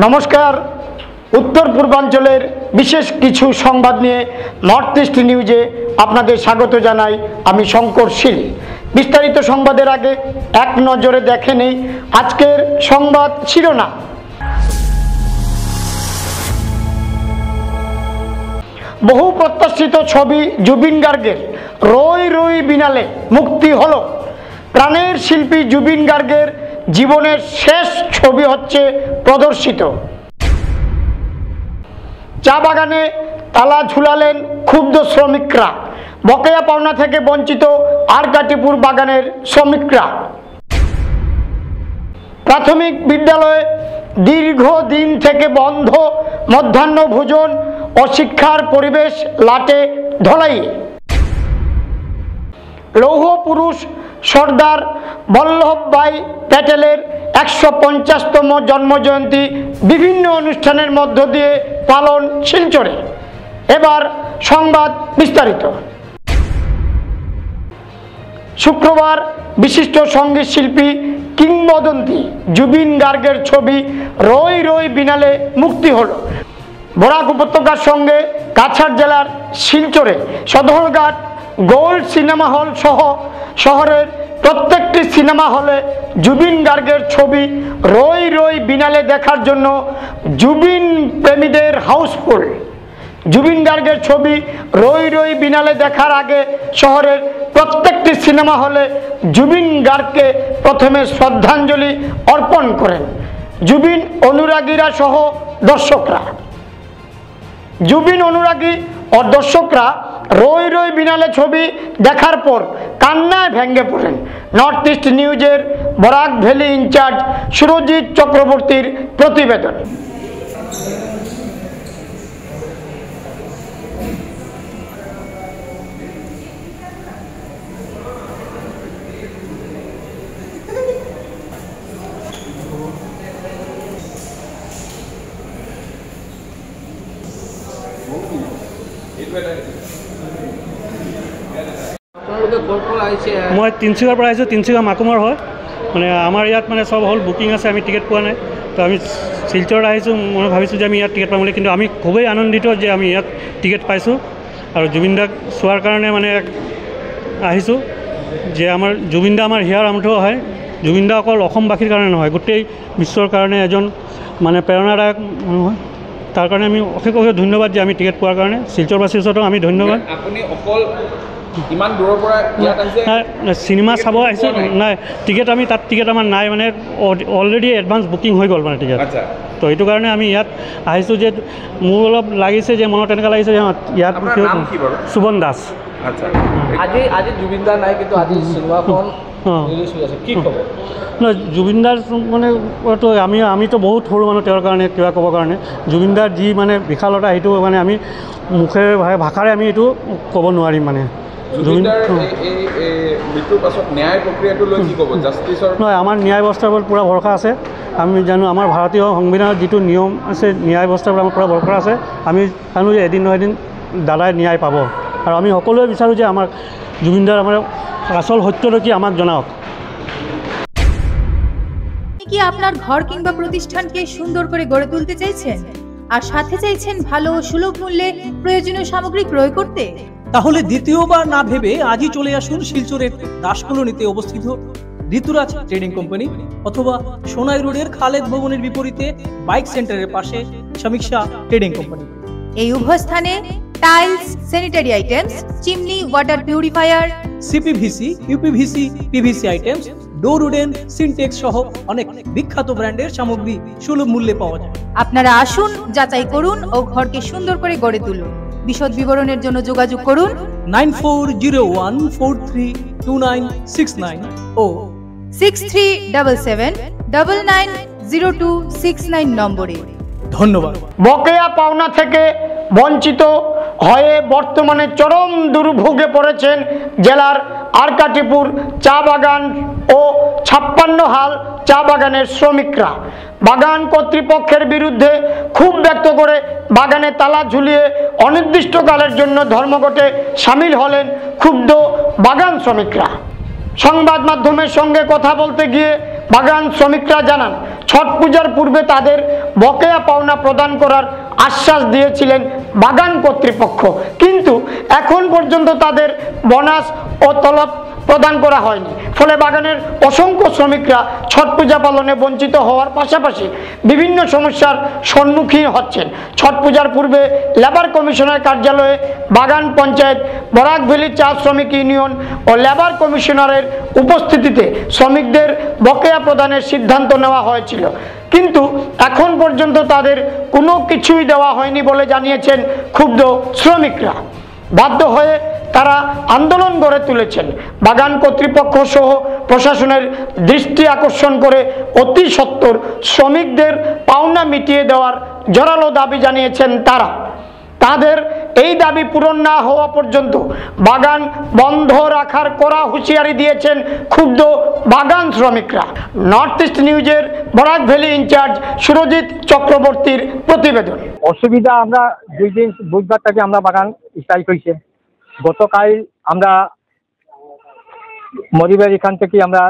নমস্কার। উত্তর পূর্বাঞ্চলের বিশেষ কিছু সংবাদ নিয়ে নর্থ ইস্ট নিউজে আপনাদের স্বাগত জানাই। আমি শঙ্কর শীল। বিস্তারিত সংবাদের আগে এক নজরে দেখে নেই আজকের সংবাদ শিরোনাম। বহু প্রত্যাশিত ছবি জুবিন গার্গের রই রই বিনালে মুক্তি হলো। প্রাণের শিল্পী জুবিন গার্গের জীবনের শেষ ছবি হচ্ছে প্রদর্শিত। চা বাগানে তালা ঝুলালেন ক্ষুব্ধ শ্রমিকরা। বকেয়া পাওনা থেকে বঞ্চিত আরকাটিপুর বাগানের শ্রমিকরা। প্রাথমিক বিদ্যালয়ে দীর্ঘদিন থেকে বন্ধ মধ্যাহ্ন ভোজন ও শিক্ষার পরিবেশ লাটে ধলাইয়ে। লৌহ পুরুষ সর্দার বল্লভভাই প্যাটেলের ১৫০তম জন্মজয়ন্তী বিভিন্ন অনুষ্ঠানের মধ্য দিয়ে পালন শিলচরে। এবার সংবাদ বিস্তারিত। শুক্রবার বিশিষ্ট সঙ্গীত শিল্পী কিংবদন্তি জুবিন গার্গের ছবি রই রই বিনালে মুক্তি হলো। বরাক উপত্যকার সঙ্গে কাছাড় জেলার শিলচরে সদরঘাট গোল্ড সিনেমা হল সহ শহরের প্রত্যেকটি সিনেমা হলে জুবিন গার্গের ছবি রই রই বিনালে দেখার জন্য জুবিন প্রেমীদের হাউসফুল। জুবিন গার্গের ছবি রই রই বিনালে দেখার আগে শহরের প্রত্যেকটি সিনেমা হলে জুবিন গার্গকে প্রথমে শ্রদ্ধাঞ্জলি অর্পণ করেন জুবিন অনুরাগীরা সহ দর্শকরা। জুবিন অনুরাগী ও দর্শকরা রই রই বিনালে ছবি দেখার পর কান্নায় ভেঙে পড়েন। নর্থ ইস্ট নিউজের বরাক ভ্যালি ইনচার্জ সুরজিৎ চক্রবর্তীর প্রতিবেদন। मैं तिनसुकियार पर आइছোঁ। तिनसुकिया माकुমৰ হয় মানে আমাৰ ইয়াত মানে সব হল বুকিং আছে। আমি টিকেট পোৱা নাই, তো আমি শিলচৰত আহিছোঁ। মই ভাবিছোঁ যে আমি ইয়াত টিকেট পাম বুলি, কিন্তু আমি খুবেই আনন্দিত যে আমি ইয়াত টিকেট পাইছোঁ আৰু জুবিন দাক চোৱাৰ কাৰণে মানে আহিছোঁ। যে আমাৰ জুবিন দা আমাৰ হিয়াৰ আমঠু হয়। জুবিন দা অকল অসমবাসীৰ কাৰণে নহয়, গোটেই বিশ্বৰ কাৰণে এজন মানে প্ৰেৰণাদায়ক মানুহ হয়। তাৰ কাৰণে আমি অশেষ অশেষ ধন্যবাদ যে আমি টিকেট পোৱাৰ কাৰণে। শিলচৰবাসীৰ ওচৰতো আমি ধন্যবাদ। আপুনি অকল ইমান দূৰৰ পৰা ইয়াত আহিছে? চিনেমা চাব আহিছোঁ। নাই, টিকেট আমি তাত টিকেট আমাৰ নাই, মানে অলৰেডি এডভান্স বুকিং হৈ গ'ল মানে টিকেট। তো এইটো কাৰণে আমি ইয়াত আহিছোঁ। যে মোৰ অলপ লাগিছে যে মনত এনেকুৱা লাগিছে যে ইয়াত সুবন দাস। আচ্ছা, আজি জুবিন দা নাই, কিন্তু আজি চিনেমাখন ৰিলিজ হৈ আছে, কি ক'ব? নহয়, জুবিন দাৰ মানে আমিতো বহুত সৰু মানুহ তেওঁৰ কাৰণে কিবা ক'বৰ কাৰণে। জুবিন দাৰ যি মানে বিশালতা, সেইটো মানে আমি মুখেৰে ভাষাৰে আমি এইটো ক'ব নোৱাৰিম। মানে মৃত্যুৰ পাছত ন্যায় প্ৰক্ৰিয়াটো লৈ কি ক'ব? জাষ্টিছৰ নহয়, আমাৰ ন্যায় ব্যৱস্থাৰ ওপৰত পূৰা ভৰসা আছে। আমি জানো আমাৰ ভাৰতীয় সংবিধানৰ যিটো নিয়ম আছে, ন্যায় ব্যৱস্থাৰ ওপৰত আমাৰ পূৰা ভৰসা আছে। আমি জানো যে এদিন নহয় এদিন দাদাই ন্যায় পাব, আৰু আমি সকলোৱে বিচাৰোঁ যে আমাৰ জুবিন দাৰ আমাৰ আসল সত্যটো কি আমাক জনাওক। কি আপনার ঘর কিংবা প্রতিষ্ঠানকে সুন্দর করে গড়ে তুলতে চাইছেন আর সাথে চাইছেন ভালো ও সুলভ মূল্যে প্রয়োজনীয় সামগ্রী ক্রয় করতে? তাহলে দ্বিতীয়বার না ভেবে আজই চলে আসুন শিলচরের দাস কলোনিতে অবস্থিত ঋতুরাজ ট্রেডিং কোম্পানি অথবা সোনাই রোডের খালেদ ভবনের বিপরীতে বাইক সেন্টারের পাশে সমীক্ষা ট্রেডিং কোম্পানি। এই উভয় স্থানে tiles, sanitary items, chimney, water purifier, CPVC, uPVC, PVC items, ডোর উডেন, সিনটেক্স সহ অনেক বিখ্যাত ব্র্যান্ডের সামগ্রী সুলভ মূল্যে পাওয়া যায়। আপনারা আসুন, যাচাই করুন ও ঘরকে সুন্দর করে গড়ে তুলুন। বিশদ বিবরণের জন্য যোগাযোগ করুন 9401432969 ও 6377990269 নম্বরে। ধন্যবাদ। বকেয়া পাওনা থেকে বঞ্চিত হয়ে বর্তমানে চরম দুর্ভোগে পড়েছেন জেলার আরকাটিপুর চা বাগান ও 56 হাল চা বাগানের শ্রমিকরা। বাগান কর্তৃপক্ষের বিরুদ্ধে ক্ষোভ ব্যক্ত করে বাগানে তালা ঝুলিয়ে অনির্দিষ্টকালের জন্য ধর্মঘটে সামিল হলেন ক্ষুব্ধ বাগান শ্রমিকরা। সংবাদ মাধ্যমের সঙ্গে কথা বলতে গিয়ে বাগান শ্রমিকরা জানান, ছট পূজার পূর্বে তাদের বকেয়া পাওনা প্রদান করার আশ্বাস দিয়েছিলেন বাগান কর্তৃপক্ষ, কিন্তু এখন পর্যন্ত তাদের বোনাস ও তলব প্রদান করা হয়নি। ফলে বাগানের অসংখ্য শ্রমিকরা ছট পূজা পালনে বঞ্চিত হওয়ার পাশাপাশি বিভিন্ন সমস্যার সম্মুখীন হচ্ছেন। ছট পূজার পূর্বে লেবার কমিশনার কার্যালয়ে বাগান পঞ্চায়েত, বরাক ভ্যালি চা শ্রমিক ইউনিয়ন ও লেবার কমিশনারের উপস্থিতিতে শ্রমিকদের বকেয়া প্রদানের সিদ্ধান্ত নেওয়া হয়েছিল, কিন্তু এখন পর্যন্ত তাদের কোনো কিছুই দেওয়া হয়নি বলে জানিয়েছেন ক্ষুব্ধ শ্রমিকরা। বাধ্য হয়ে তারা আন্দোলন গড়ে তুলেছেন। বাগান কর্তৃপক্ষ সহ প্রশাসনের দৃষ্টি আকর্ষণ করে অতি সত্বর শ্রমিকদের পাওনা মিটিয়ে দেওয়ার জোরালো দাবি জানিয়েছেন তারা। তাদের এই দাবি পূরণ না হওয়া পর্যন্ত বাগান বন্ধ রাখার কড়া হুঁশিয়ারি দিয়েছেন ক্ষুব্ধ বাগান শ্রমিকরা। নর্থ ইস্ট নিউজের বরাক ভ্যালি ইনচার্জ সুরজিৎ চক্রবর্তীর প্রতিবেদন। অসুবিধা আমরা 2 দিন বুধবার থেকে আমরা বাগান স্ট্রাইক হয়েছে। গতকাল আমরা মরিবের এখান থেকে আমরা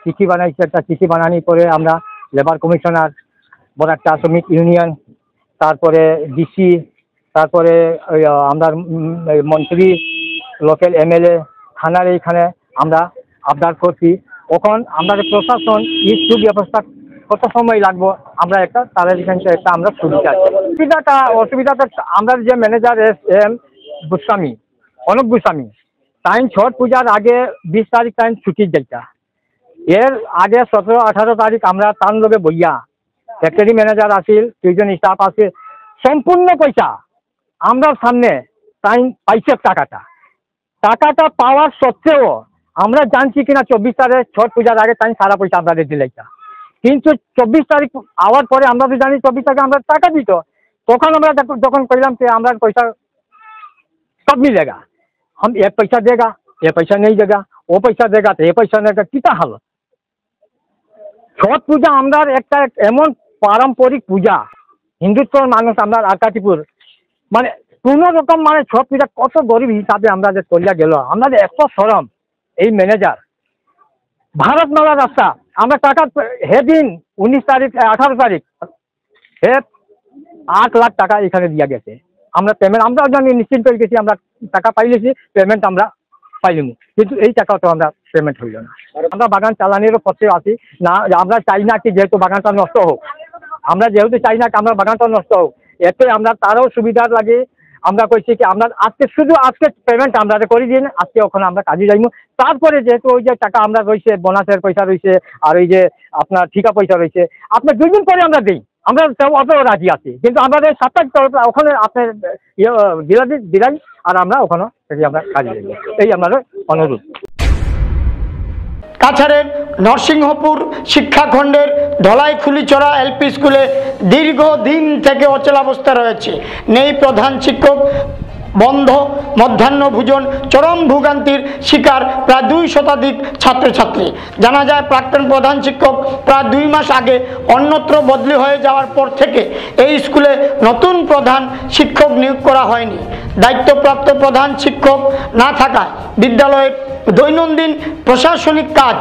চিঠি বানাইছি। একটা চিঠি বানানোর পরে আমরা লেবার কমিশনার, বরাক চা শ্রমিক ইউনিয়ন, তারপরে ডিসি, তারপরে আমরা মন্ত্রী, লোকাল এমএলএ, থানার এইখানে আমরা আবদার করছি। এখন আমাদের প্রশাসন একটু ব্যবস্থা কত সময় লাগবে আমরা একটা তাদের এখান থেকে একটা আমরা সুবিধা অসুবিধাটা আমরা যে manager M Goswami, Anup Goswami, time Chhath পূজার আগে 20 তারিখ টাইম ছুটির যাইতা, এর আগে 17-18 তারিখ আমরা তার লগে বইয়া ফ্যাক্টরি ম্যানেজার আসিল, 2 জন স্টাফ আছে, সম্পূর্ণ পয়সা আমরা সামনে টাইম পাইছে। টাকাটা পাওয়ার সত্ত্বেও আমরা জানছি কিনা 24 তারিখ ছট পূজার আগে টাইম সারা পয়সা আমাদের দিলাইতা, কিন্তু 24 তারিখ আওয়ার পরে আমরা তো জানি 24 তারিখে আমরা টাকা দিত। তখন আমরা যখন কইলাম যে আমরা পয়সা कब मिलेगा, हम ये पैसा देगा, ये पैसा नहीं देगा, वो पैसा देगा तो ये पैसा नहीं देगा, कितना हाल। छठ पूजा আমরা একটা এমন পারম্পরিক পূজা, হিন্দুত্বর মানুষ আমরা আকাতিপুর, মানে কোনো রকম মানে ছট পূজা কত গরিব হিসাবে আমরা যে করিয়া গেল, আমাদের এত শরম। এই ম্যানেজার ভারতমালা রাস্তা আমরা টাকা হেদিন 19 তারিখ 18 তারিখ হে 8 লাখ টাকা এখানে দিয়া গেছে। আমরা পেমেন্ট আমরা জানি নিশ্চিন্ত হয়ে গেছি, আমরা টাকা পাইলেছি, পেমেন্ট আমরা পাইলাম, কিন্তু এই টাকা তো আমরা পেমেন্ট হইল না। আমরা বাগান চালানোরও পথে আছি না, আমরা চাই না কি যেহেতু বাগানটা নষ্ট হোক, আমরা যেহেতু চাই না কি আমরা বাগানটা নষ্ট হোক, এতে আমরা তারও সুবিধা লাগে। আমরা কইছি কি আমরা আজকে পেমেন্ট আমরা করে দিন, আজকে ওখানে আমরা কাজে যাইব। তারপরে যেহেতু ওই যে টাকা আমরা রয়েছে, বোনাসের পয়সা রয়েছে, আর ওই যে আপনার ঠিকা পয়সা রয়েছে, আপনার 2 দিন পরে আমরা দিই, আমরা অত রাজি আছি, কিন্তু আমাদের সাপ্তাহিক তরফে ওখানে আপনার দিলাই আর আমরা ওখানে আমরা কাজে যাইব, এই আমাদের অনুরোধ। কাছাড়ের নরসিংহপুর শিক্ষাখণ্ডের ধলাইখুলিচড়া এলপি স্কুলে দীর্ঘদিন থেকে অচলাবস্থা রয়েছে। নেই প্রধান শিক্ষক, বন্ধ মধ্যাহ্ন ভোজন, চরম ভোগান্তির শিকার প্রায় 2 শতাধিক ছাত্রছাত্রী। জানা যায় প্রাক্তন প্রধান শিক্ষক প্রায় 2 মাস আগে অন্যত্র বদলি হয়ে যাওয়ার পর থেকে এই স্কুলে নতুন প্রধান শিক্ষক নিয়োগ করা হয়নি। দায়িত্বপ্রাপ্ত প্রধান শিক্ষক না থাকায় বিদ্যালয়ের দৈনন্দিন প্রশাসনিক কাজ,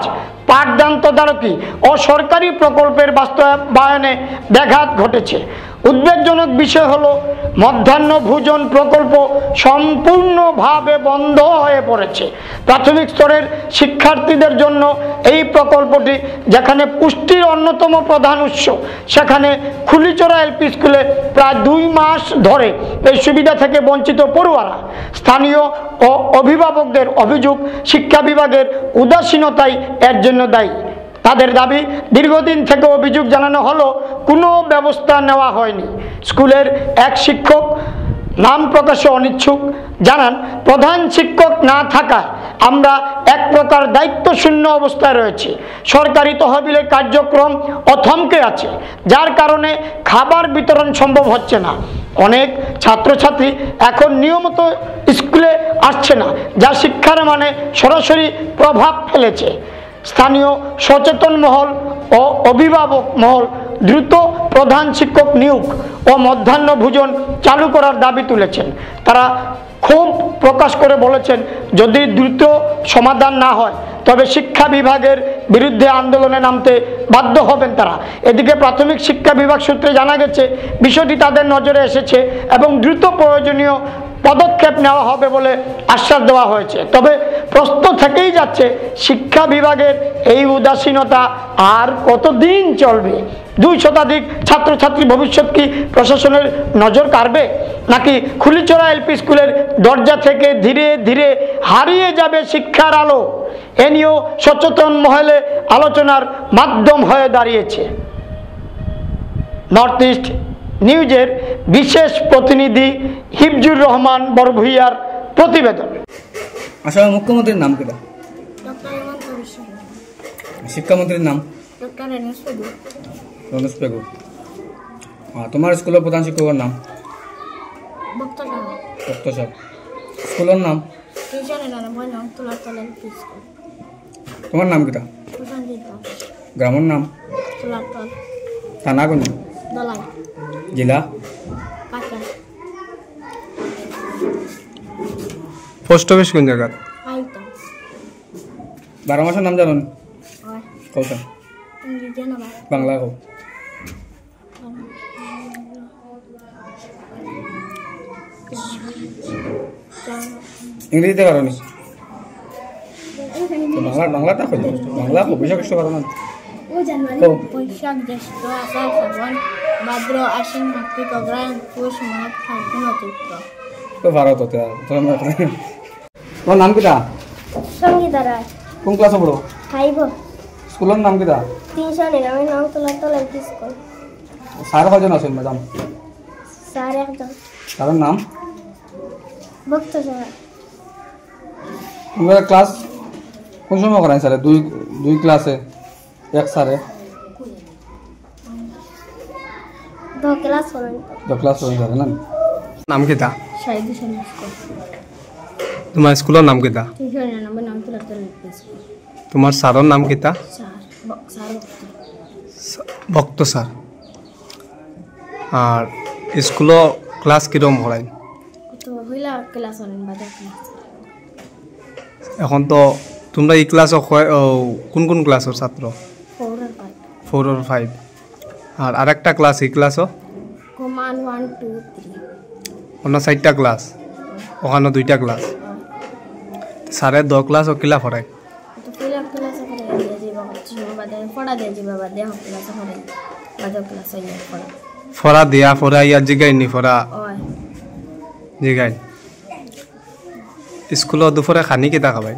পাঠদান তদারকি ও সরকারি প্রকল্পের বাস্তবায়নে ব্যাঘাত ঘটেছে। উদ্বেগজনক বিষয় হলো মধ্যাহ্ন ভোজন প্রকল্প সম্পূর্ণভাবে বন্ধ হয়ে পড়েছে। প্রাথমিক স্তরের শিক্ষার্থীদের জন্য এই প্রকল্পটি যেখানে পুষ্টির অন্যতম প্রধান উৎস, সেখানে খুলিচড়া এলপি স্কুলে প্রায় 2 মাস ধরে এই সুবিধা থেকে বঞ্চিত পড়ুয়ারা। স্থানীয় ও অভিভাবকদের অভিযোগ শিক্ষা বিভাগের উদাসীনতাই এর জন্য দায়ী। তাদের দাবি, দীর্ঘদিন থেকে অভিযোগ জানানো হলো কোনো ব্যবস্থা নেওয়া হয়নি। স্কুলের এক শিক্ষক নাম প্রকাশে অনিচ্ছুক জানান, প্রধান শিক্ষক না থাকায় আমরা এক প্রকার দায়িত্বশূন্য অবস্থায় রয়েছে। সরকারি তহবিলের কার্যক্রম থমকে আছে, যার কারণে খাবার বিতরণ সম্ভব হচ্ছে না। অনেক ছাত্রছাত্রী এখন নিয়মিত স্কুলে আসছে না, যা শিক্ষার মানে সরাসরি প্রভাব ফেলেছে। স্থানীয় সচেতন মহল ও অভিভাবক মহল দ্রুত প্রধান শিক্ষক নিয়োগ ও মধ্যাহ্ন ভোজন চালু করার দাবি তুলেছেন। তারা ক্ষোভ প্রকাশ করে বলেছেন, যদি দ্রুত সমাধান না হয় তবে শিক্ষা বিভাগের বিরুদ্ধে আন্দোলনে নামতে বাধ্য হবেন তারা। এদিকে প্রাথমিক শিক্ষা বিভাগ সূত্রে জানা গেছে বিষয়টি তাদের নজরে এসেছে এবং দ্রুত প্রয়োজনীয় পদক্ষেপ নেওয়া হবে বলে আশ্বাস দেওয়া হয়েছে। তবে প্রশ্ন থেকেই যাচ্ছে শিক্ষা বিভাগের এই উদাসীনতা আর কতদিন চলবে? 2 শতাধিক ছাত্রছাত্রী ভবিষ্যৎ কি প্রশাসনের নজর কাড়বে, নাকি খুলিচড়া এলপি স্কুলের দরজা থেকে ধীরে ধীরে হারিয়ে যাবে শিক্ষার আলো? এ নিয়েও সচেতন মহলে আলোচনার মাধ্যম হয়ে দাঁড়িয়েছে। নর্থ ইস্ট নিউজের বিশেষ প্রতিনিধি হিফজুর রহমান বরভূঁইয়ার প্রতিবেদন। আসলে মুখ্যমন্ত্রীর নাম কিটা? ডক্টর হেমন্ত বিশ্ব। শিক্ষামন্ত্রীর নাম? ডক্টর রমেশ পেগু। রমেশ পেগু। তোমার স্কুলের প্রধান শিক্ষকের নাম? ভক্ত সাহা। ভক্ত সাহেব। স্কুলের নাম? তোমার নাম কিটা? গ্রামের নাম? থানা কোন? জেলা? পোস্ট অফিস কোন জায়গা? 12 মাসের নাম জানো? কৌটা বাংলা কও। ইংরেজিতে কারণ বাংলাটা কই? বাংলা কো, বৈশাখ জ্যৈষ্ঠ কারণ বৈশাখ জ্যৈষ্ঠ আষাঢ় শ্রাবণ ভাদ্র আশ্বিন কার্তিক অগ্রহায়ণ পৌষ মাঘ ফাল্গুন চৈত্র। তো ভারত হতে তোমার নাম কিটা? সঙ্গীতা রায়। কোন ক্লাসে পড়ো? 5 স্কুলের নাম কিটা? 399 নাম তোলাতল এলপি স্কুল। স্যার কয়জন আছেন ম্যাডাম? স্যার একজন। স্যারের নাম? ভক্ত সাহা। তোমরা ক্লাস কোন সময় করাই স্যারে? দুই ক্লাসে এক স্যারে? 2 ক্লাস করেন। 2 ক্লাস করেন স্যারে না? নাম কিটা? শাহিদুল ইসলাম স্কুল। তোমার স্কুলের নাম কিটা? 399 নাম তোলাতল এলপি স্কুল। তোমার স্যারের নাম কিটা? স্যার ভক্ত স্যার। আর স্কুলের ক্লাস কিরকম করাই? তো হইলা ক্লাস করেন বাদে ক্লাস। এখন তো তোমরা এই ক্লাস কোন কোন ক্লাসের ছাত্র? 4 আর 5। আর আরেকটা ক্লাস এই ক্লাসও? কমান 1 2 3। অন্য 4টা ক্লাস, ওখানে 2টা ক্লাস। সাড়ে 10 ক্লাস ও কিলা পড়ায়? তো পয়লা ক্লাস করে দিয়ে যাবা হচ্ছে বাদে পড়া দিয়ে যাবা বাদে ক্লাস করে বাদে ক্লাস আইয়া পড়া। ফরা দিয়া ফরা ইয়া জিগাই নি ফরা? ওই জিগাই। স্কুল দুপুরে খানি কিতা খাবাই?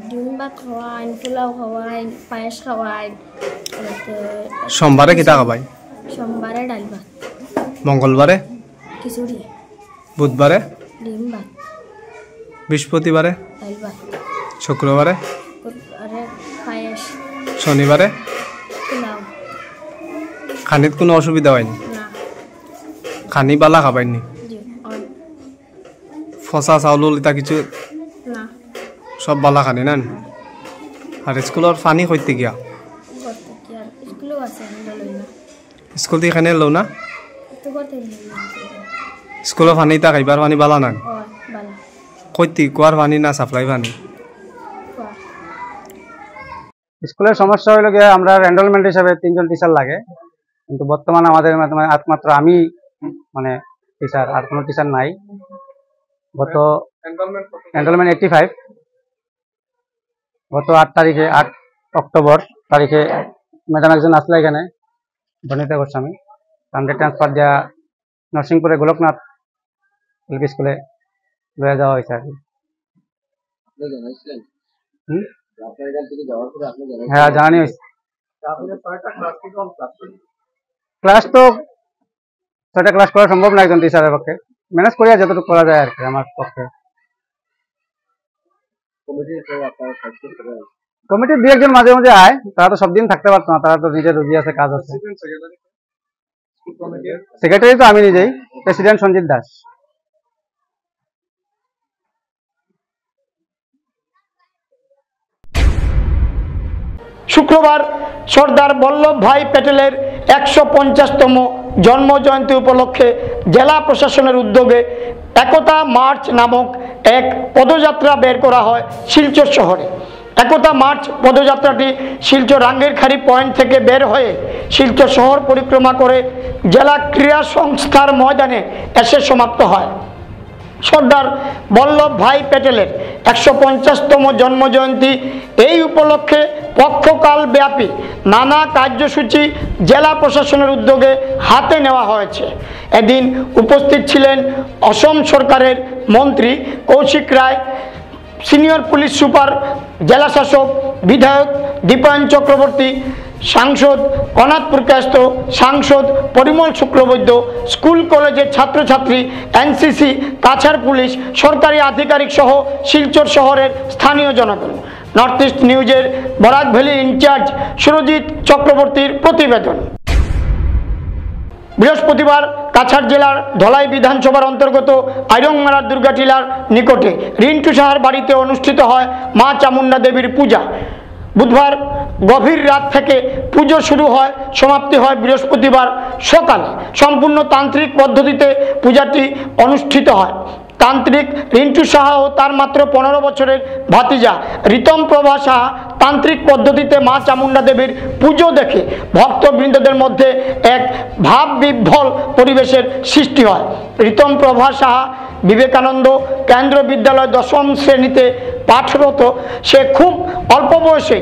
ডিম ভাত খাওয়াই, পোলাও খাওয়াই, পায়েস খাওয়াই। সোমবারে কিতা খাবাই? সোমবারে ডাল ভাত। মঙ্গলবারে? খিচুড়ি। বুধবারে? ডিম ভাত। বৃহস্পতিবারে? ডাল ভাত। শুক্রবারে? আরে পায়েস। শনিবারে? পোলাও। খানিত কোনো অসুবিধা হয়নি? না। খানি বালা খাবাইনি? জি অন। ফসা চাউল ইতা কিছু না। সব বালা খানি না? আর স্কুলের পানি কইতে গিয়া? করতে কি আর স্কুলও আছে লই না। স্কুল থেকে খানে লও না? তো করতে লই না। স্কুলের পানি তা খাইবার পানি বালা না? ওই বালা। কইতে কুয়ার পানি না সাপ্লাই পানি? স্কুলের সমস্যা হইল গিয়ে আমরা এনরোলমেন্ট হিসাবে 3 জন টিচার লাগে, কিন্তু বর্তমানে আমাদের একমাত্র আমি মানে টিচার, আর কোনো টিচার নাই। গত এনরোলমেন্ট 85, গত 8 অক্টোবর তারিখে ম্যাডাম একজন আসলে এখানে বনিতা গোস্বামী, তাদের ট্রান্সফার দেওয়া নরসিংপুরে গোলকনাথ এলপি স্কুলে লয়ে যাওয়া হয়েছে আর কি। হ্যাঁ জানি হয়েছে। ক্লাস তো 6টা ক্লাস করা সম্ভব না একজন টিচারের পক্ষে, ম্যানেজ করিয়া যতটুকু করা যায় আর কি আমার পক্ষে। কমিটির 2-1 জন মাঝে মাঝে আয়, তারা তো সব দিন থাকতে পারতো না, তারা তো নিজের রুজি আছে, কাজ আছে। সেক্রেটারি তো আমি নিজেই, প্রেসিডেন্ট সঞ্জিত দাস। শুক্রবার সর্দার বল্লভভাই প্যাটেলের 150তম জন্মজয়ন্তী উপলক্ষে জেলা প্রশাসনের উদ্যোগে একতা মার্চ নামক এক পদযাত্রা বের করা হয় শিলচর শহরে। একতা মার্চ পদযাত্রাটি শিলচর রাঙ্গিরখাড়ি পয়েন্ট থেকে বের হয়ে শিলচর শহর পরিক্রমা করে জেলা ক্রীড়া সংস্থার ময়দানে এসে সমাপ্ত হয়। সর্দার বল্লভভাই প্যাটেলের 150তম জন্মজয়ন্তী, এই উপলক্ষে পক্ষকাল ব্যাপী নানা কার্যসূচি জেলা প্রশাসনের উদ্যোগে হাতে নেওয়া হয়েছে। এদিন উপস্থিত ছিলেন অসম সরকারের মন্ত্রী কৌশিক রায়, সিনিয়র পুলিশ সুপার, জেলা শাসক, বিধায়ক দীপায়ন চক্রবর্তী, সাংসদ অনাথ পুরকায়স্থ, সাংসদ পরিমল শুক্লবৈদ্য, স্কুল কলেজের ছাত্রছাত্রী, এনসিসি, কাছাড় পুলিশ, সরকারি আধিকারিক সহ শিলচর শহরের স্থানীয় জনগণ। নর্থ ইস্ট নিউজের বরাক ভ্যালি ইনচার্জ সুরজিৎ চক্রবর্তীর প্রতিবেদন। বৃহস্পতিবার কাছাড় জেলার ধলাই বিধানসভার অন্তর্গত আইরংমারার দুর্গাটিলার নিকটে রিন্টু সাহার বাড়িতে অনুষ্ঠিত হয় মা চামুন্ডা দেবীর পূজা। বুধবার গভীর রাত থেকে পুজো শুরু হয়, সমাপ্তি হয় বৃহস্পতিবার সকালে। সম্পূর্ণ তান্ত্রিক পদ্ধতিতে পূজাটি অনুষ্ঠিত হয়। তান্ত্রিক রিন্টু সাহা ও তার মাত্র 15 বছরের ভাতিজা রিতম প্রভা সাহা তান্ত্রিক পদ্ধতিতে মা চামুন্ডা দেবীর পুজো দেখে ভক্তবৃন্দদের মধ্যে এক ভাব বিহ্বল পরিবেশের সৃষ্টি হয়। রিতম প্রভা সাহা বিবেকানন্দ কেন্দ্র বিদ্যালয় 10ম শ্রেণীতে পাঠরত। সে খুব অল্প বয়সে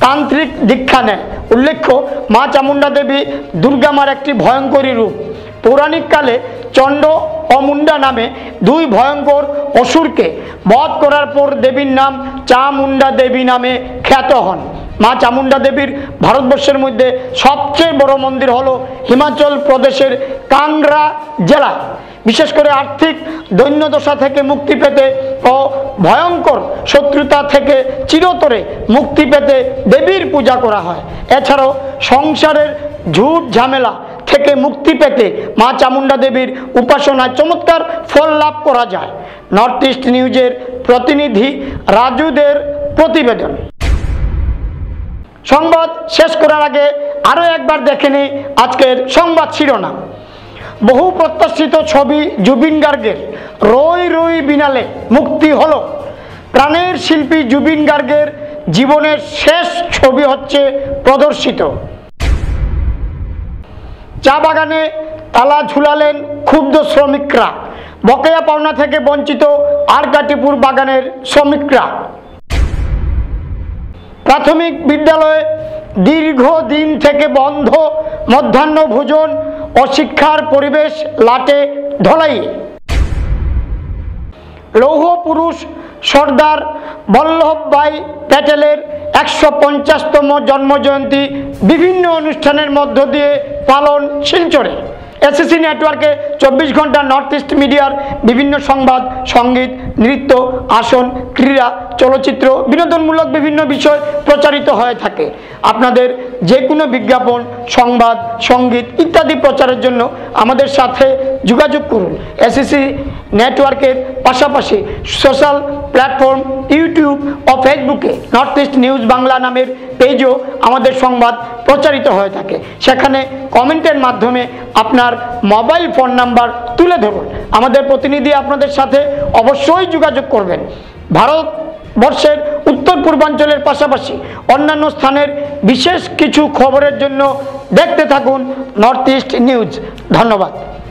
তান্ত্রিক দীক্ষা নেয়। উল্লেখ্য, মা চামুন্ডা দেবী দুর্গামার একটি ভয়ঙ্করী রূপ। পৌরাণিক কালে চণ্ড ও মুন্ডা নামে দুই ভয়ঙ্কর অসুরকে বধ করার পর দেবীর নাম চামুন্ডা দেবী নামে খ্যাত হন। মা চামুন্ডা দেবীর ভারতবর্ষের মধ্যে সবচেয়ে বড় মন্দির হলো হিমাচল প্রদেশের কাংড়া জেলা। বিশেষ করে আর্থিক দৈন্যদশা থেকে মুক্তি পেতে ও ভয়ঙ্কর শত্রুতা থেকে চিরতরে মুক্তি পেতে দেবীর পূজা করা হয়। এছাড়াও সংসারের ঝুট ঝামেলা থেকে মুক্তি পেতে মা চামুন্ডা দেবীর উপাসনায় চমৎকার ফল লাভ করা যায়। নর্থ ইস্ট নিউজের প্রতিনিধি রাজুদের প্রতিবেদন। সংবাদ শেষ করার আগে আরও একবার দেখে নিই আজকের সংবাদ শিরোনাম। বহু প্রত্যাশিত ছবি জুবিন গার্গের রই রই বিনালে মুক্তি হলো। প্রাণের শিল্পী জুবিন গার্গের জীবনের শেষ ছবি হচ্ছে প্রদর্শিত। চা বাগানে তালা ঝুলালেন ক্ষুব্ধ শ্রমিকরা। বকেয়া পাওনা থেকে বঞ্চিত আরকাটিপুর বাগানের শ্রমিকরা। প্রাথমিক বিদ্যালয়ে দীর্ঘদিন থেকে বন্ধ মধ্যাহ্ন ভোজন ও শিক্ষার পরিবেশ লাটে ধলাইয়ে। লৌহ পুরুষ সর্দার বল্লভভাই প্যাটেলের 150তম জন্মজয়ন্তী বিভিন্ন অনুষ্ঠানের মধ্য দিয়ে পালন শিলচরে। এসএসসি নেটওয়ার্কে 24 ঘন্টা নর্থ ইস্ট মিডিয়ার বিভিন্ন সংবাদ, সঙ্গীত, নৃত্য, আসন, ক্রীড়া, চলচ্চিত্র, বিনোদনমূলক বিভিন্ন বিষয় প্রচারিত হয়ে থাকে। আপনাদের যে কোনো বিজ্ঞাপন, সংবাদ, সঙ্গীত ইত্যাদি প্রচারের জন্য আমাদের সাথে যোগাযোগ করুন। এসএসসি নেটওয়ার্কের পাশাপাশি সোশ্যাল প্ল্যাটফর্ম ইউটিউব ও ফেসবুকে নর্থ ইস্ট নিউজ বাংলা নামের পেজও আমাদের সংবাদ প্রচারিত হয়ে থাকে। সেখানে কমেন্টের মাধ্যমে আপনার মোবাইল ফোন নাম্বার তুলে ধরুন। আমাদের প্রতিনিধি আপনাদের সাথে অবশ্যই যোগাযোগ করবেন। ভারতবর্ষের উত্তর পূর্বাঞ্চলের পাশাপাশি অন্যান্য স্থানের বিশেষ কিছু খবরের জন্য দেখতে থাকুন নর্থ ইস্ট নিউজ। ধন্যবাদ।